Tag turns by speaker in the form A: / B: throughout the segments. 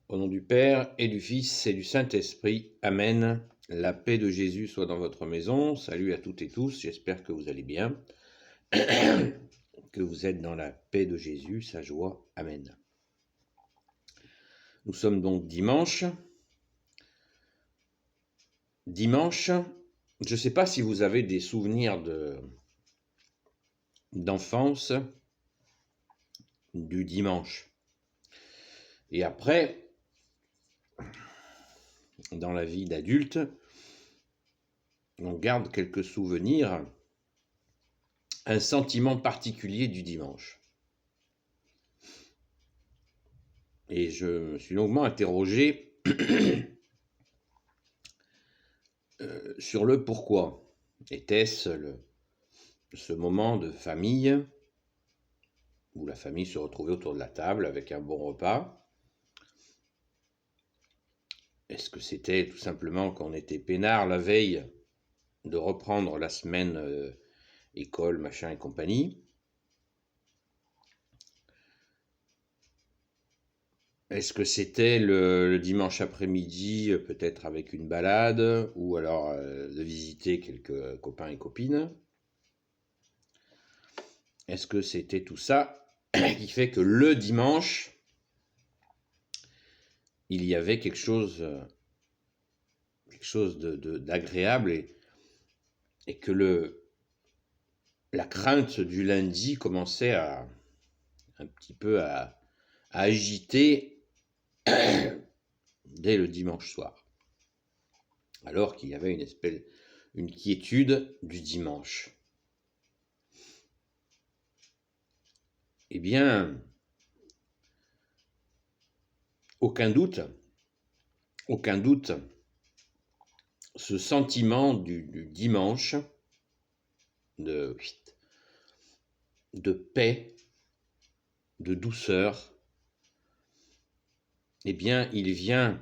A: Au nom du Père et du Fils et du Saint-Esprit. Amen. La paix de Jésus soit dans votre maison. Salut à toutes et tous. J'espère que vous allez bien. Que vous êtes dans la paix de Jésus, sa joie. Amen. Nous sommes donc dimanche. Dimanche, je ne sais pas si vous avez des souvenirs d'enfance du dimanche. Et après, dans la vie d'adulte, on garde quelques souvenirs, un sentiment particulier du dimanche. Et je me suis longuement interrogé sur le pourquoi. Était-ce ce moment de famille où la famille se retrouvait autour de la table avec un bon repas? Est-ce que c'était tout simplement qu'on était peinard la veille de reprendre la semaine école, machin et compagnie? Est-ce que c'était le dimanche après-midi, peut-être avec une balade, ou alors de visiter quelques copains et copines? Est-ce que c'était tout ça qui fait que le dimanche, il y avait quelque chose d'agréable et que la crainte du lundi commençait un petit peu à agiter dès le dimanche soir, alors qu'il y avait une quiétude du dimanche. Eh bien, aucun doute, ce sentiment du dimanche de paix, de douceur, eh bien, il vient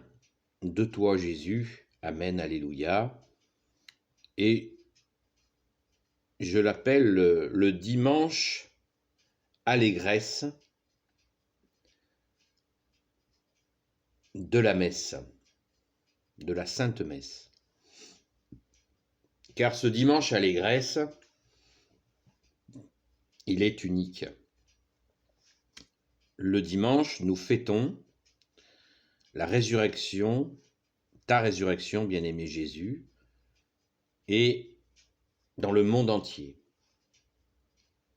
A: de toi, Jésus. Amen, alléluia. Et je l'appelle le dimanche allégresse de la messe, de la Sainte Messe. Car ce dimanche allégresse, il est unique. Le dimanche, nous fêtons la résurrection, ta résurrection, bien-aimé Jésus, et dans le monde entier.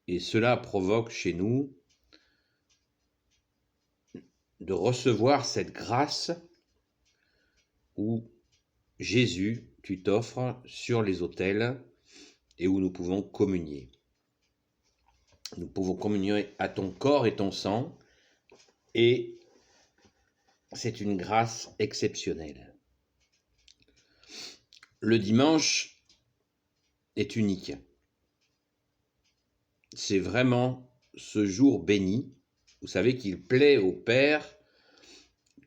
A: Et cela provoque chez nous de recevoir cette grâce où Jésus, tu t'offres sur les autels et où nous pouvons communier. Nous pouvons communier à ton corps et ton sang, et c'est une grâce exceptionnelle. Le dimanche est unique. C'est vraiment ce jour béni. Vous savez qu'il plaît au Père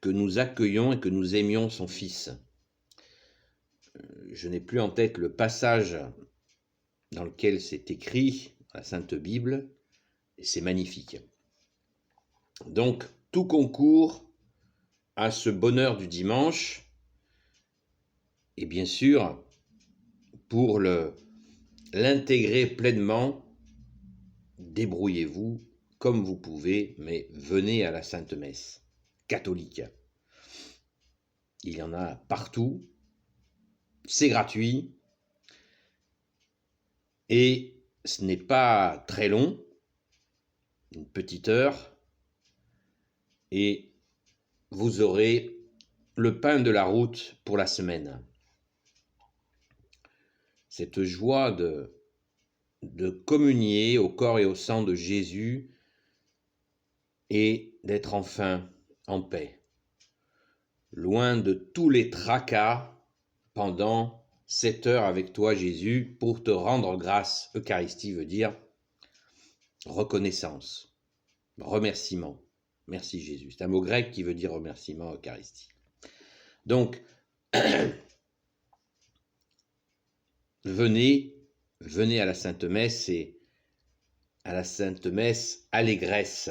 A: que nous accueillions et que nous aimions son Fils. Je n'ai plus en tête le passage dans lequel c'est écrit, la Sainte Bible, et c'est magnifique. Donc, tout concourt à ce bonheur du dimanche, et bien sûr, pour l'intégrer pleinement, débrouillez-vous comme vous pouvez, mais venez à la Sainte Messe catholique. Il y en a partout, c'est gratuit, et ce n'est pas très long, une petite heure, et vous aurez le pain de la route pour la semaine. Cette joie de communier au corps et au sang de Jésus et d'être enfin en paix, loin de tous les tracas pendant 7 heures avec toi, Jésus, pour te rendre grâce. Eucharistie veut dire reconnaissance, remerciement. Merci Jésus. C'est un mot grec qui veut dire remerciement, Eucharistie. Donc, venez à la Sainte Messe, et à la Sainte Messe allégresse.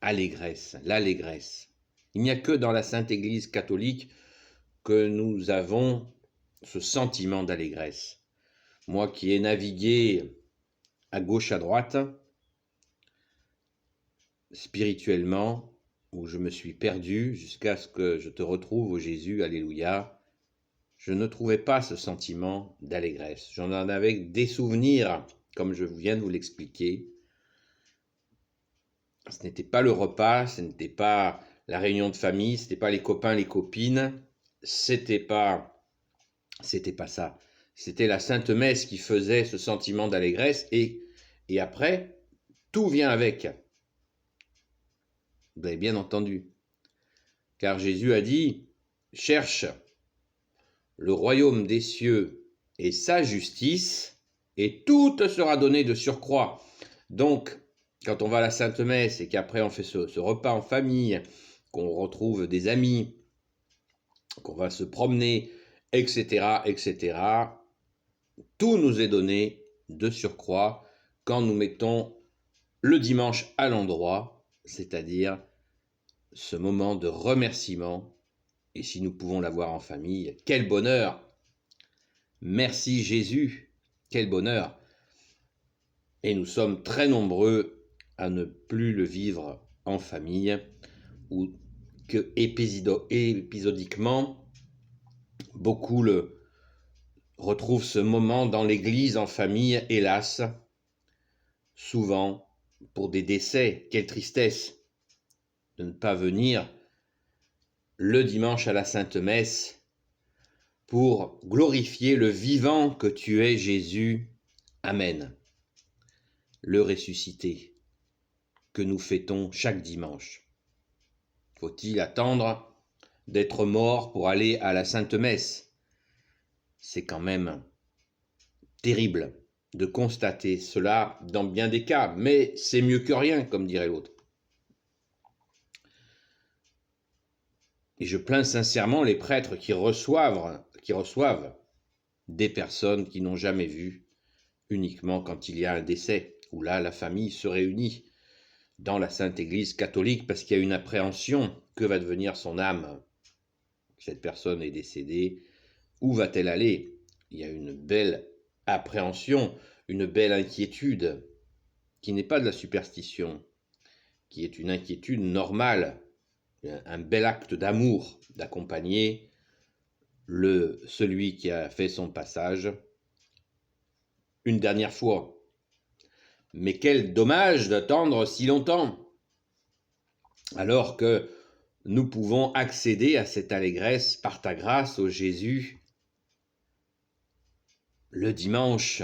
A: allégresse, l'allégresse. Il n'y a que dans la Sainte Église catholique que nous avons ce sentiment d'allégresse. Moi qui ai navigué à gauche, à droite, spirituellement, où je me suis perdu jusqu'à ce que je te retrouve, ô Jésus, alléluia, je ne trouvais pas ce sentiment d'allégresse. J'en avais des souvenirs, comme je viens de vous l'expliquer. Ce n'était pas le repas, ce n'était pas la réunion de famille, ce n'était pas les copains, les copines, c'était pas ça. C'était la Sainte Messe qui faisait ce sentiment d'allégresse et après, tout vient avec. Vous avez bien entendu. Car Jésus a dit, cherche le royaume des cieux et sa justice, et tout te sera donné de surcroît. Donc, quand on va à la Sainte Messe et qu'après on fait ce repas en famille, qu'on retrouve des amis, qu'on va se promener, etc., etc., tout nous est donné de surcroît quand nous mettons le dimanche à l'endroit, c'est-à-dire ce moment de remerciement. Et si nous pouvons l'avoir en famille, quel bonheur! Merci Jésus, quel bonheur! Et nous sommes très nombreux à ne plus le vivre en famille ou que épisodiquement, beaucoup retrouvent ce moment dans l'église en famille, hélas, souvent pour des décès. Quelle tristesse de ne pas venir le dimanche à la Sainte Messe pour glorifier le vivant que tu es, Jésus. Amen. Le ressuscité que nous fêtons chaque dimanche. Faut-il attendre d'être mort pour aller à la Sainte Messe? C'est quand même terrible de constater cela dans bien des cas, mais c'est mieux que rien, comme dirait l'autre. Et je plains sincèrement les prêtres qui reçoivent des personnes qui n'ont jamais vu, uniquement quand il y a un décès, où là la famille se réunit dans la Sainte Église catholique parce qu'il y a une appréhension. Que va devenir son âme? Cette personne est décédée, où va-t-elle aller? Il y a une belle appréhension, une belle inquiétude, qui n'est pas de la superstition, qui est une inquiétude normale, un bel acte d'amour, d'accompagner celui qui a fait son passage une dernière fois. Mais quel dommage d'attendre si longtemps, alors que nous pouvons accéder à cette allégresse par ta grâce, ô Jésus, le dimanche,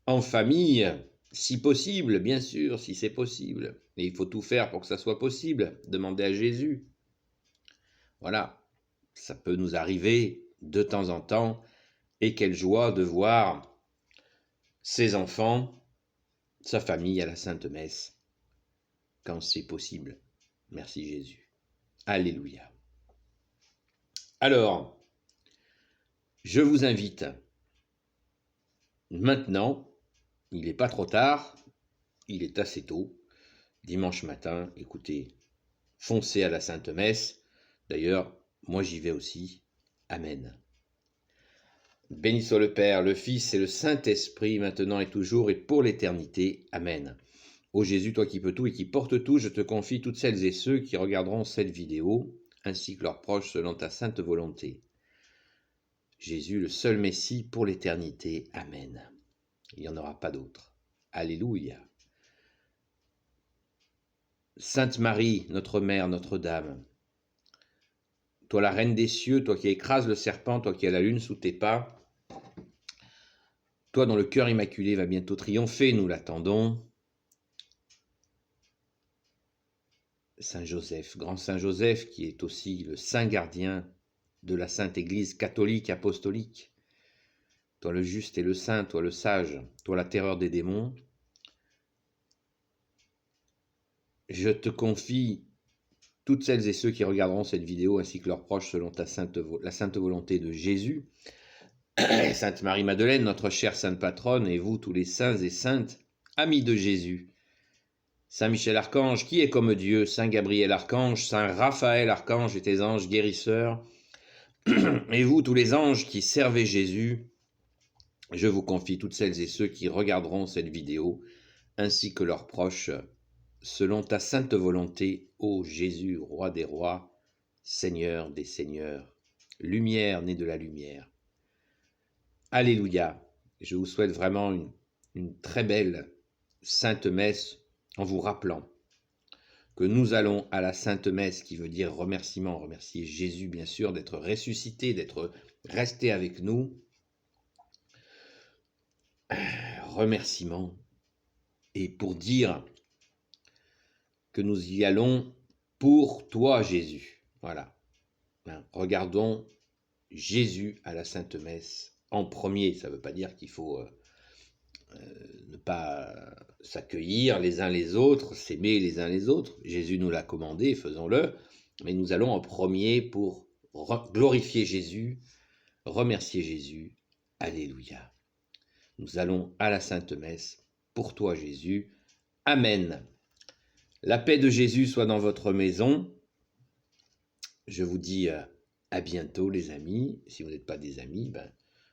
A: en famille, si possible, bien sûr, si c'est possible. Et il faut tout faire pour que ça soit possible, demander à Jésus. Voilà, ça peut nous arriver de temps en temps, et quelle joie de voir ses enfants, sa famille à la Sainte Messe, quand c'est possible. Merci Jésus. Alléluia. Alors, je vous invite maintenant, il n'est pas trop tard, il est assez tôt, dimanche matin, écoutez, foncez à la Sainte Messe. D'ailleurs, moi j'y vais aussi. Amen. Béni soit le Père, le Fils et le Saint-Esprit, maintenant et toujours et pour l'éternité. Amen. Ô Jésus, toi qui peux tout et qui portes tout, je te confie toutes celles et ceux qui regarderont cette vidéo, ainsi que leurs proches selon ta sainte volonté. Jésus, le seul Messie pour l'éternité. Amen. Il n'y en aura pas d'autre. Alléluia. Sainte Marie, notre Mère, Notre-Dame, toi la Reine des cieux, toi qui écrases le serpent, toi qui as la lune sous tes pas, toi dont le cœur immaculé va bientôt triompher, nous l'attendons. Saint Joseph, grand Saint Joseph, qui est aussi le saint gardien de la Sainte Église catholique apostolique, toi le juste et le saint, toi le sage, toi la terreur des démons, je te confie toutes celles et ceux qui regarderont cette vidéo ainsi que leurs proches selon la sainte volonté de Jésus. Sainte Marie-Madeleine, notre chère sainte patronne, et vous tous les saints et saintes, amis de Jésus, Saint Michel Archange, qui est comme Dieu, Saint Gabriel Archange, Saint Raphaël Archange et tes anges guérisseurs, et vous tous les anges qui servez Jésus, je vous confie toutes celles et ceux qui regarderont cette vidéo, ainsi que leurs proches, selon ta sainte volonté, ô Jésus, roi des rois, Seigneur des seigneurs, lumière née de la lumière. Alléluia. Je vous souhaite vraiment une très belle Sainte Messe en vous rappelant que nous allons à la Sainte Messe, qui veut dire remerciement, remercier Jésus bien sûr d'être ressuscité, d'être resté avec nous. Remerciement. Et pour dire que nous y allons pour toi Jésus. Voilà. Regardons Jésus à la Sainte Messe en premier. Ça ne veut pas dire qu'il faut ne pas s'accueillir les uns les autres, s'aimer les uns les autres. Jésus nous l'a commandé, faisons-le. Mais nous allons en premier pour glorifier Jésus, remercier Jésus. Alléluia. Nous allons à la Sainte Messe pour toi Jésus. Amen. La paix de Jésus soit dans votre maison. Je vous dis à bientôt les amis. Si vous n'êtes pas des amis,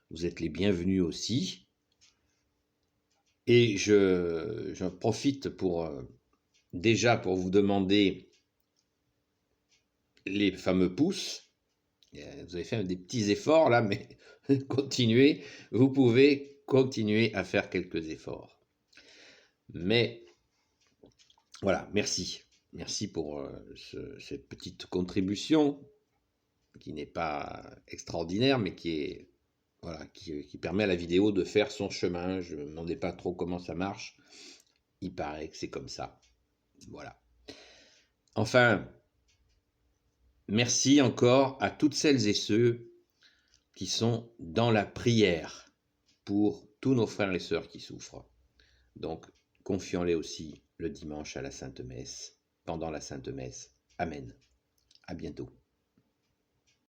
A: vous êtes les bienvenus aussi. Et j'en profite pour déjà pour vous demander les fameux pouces. Vous avez fait des petits efforts là, mais continuez. Vous pouvez continuer à faire quelques efforts. Mais voilà, merci. Merci pour cette petite contribution qui n'est pas extraordinaire, mais qui permet à la vidéo de faire son chemin. Je ne me demandais pas trop comment ça marche. Il paraît que c'est comme ça. Voilà. Enfin, merci encore à toutes celles et ceux qui sont dans la prière pour tous nos frères et sœurs qui souffrent. Donc, confions-les aussi le dimanche à la Sainte Messe, pendant la Sainte Messe. Amen. À bientôt.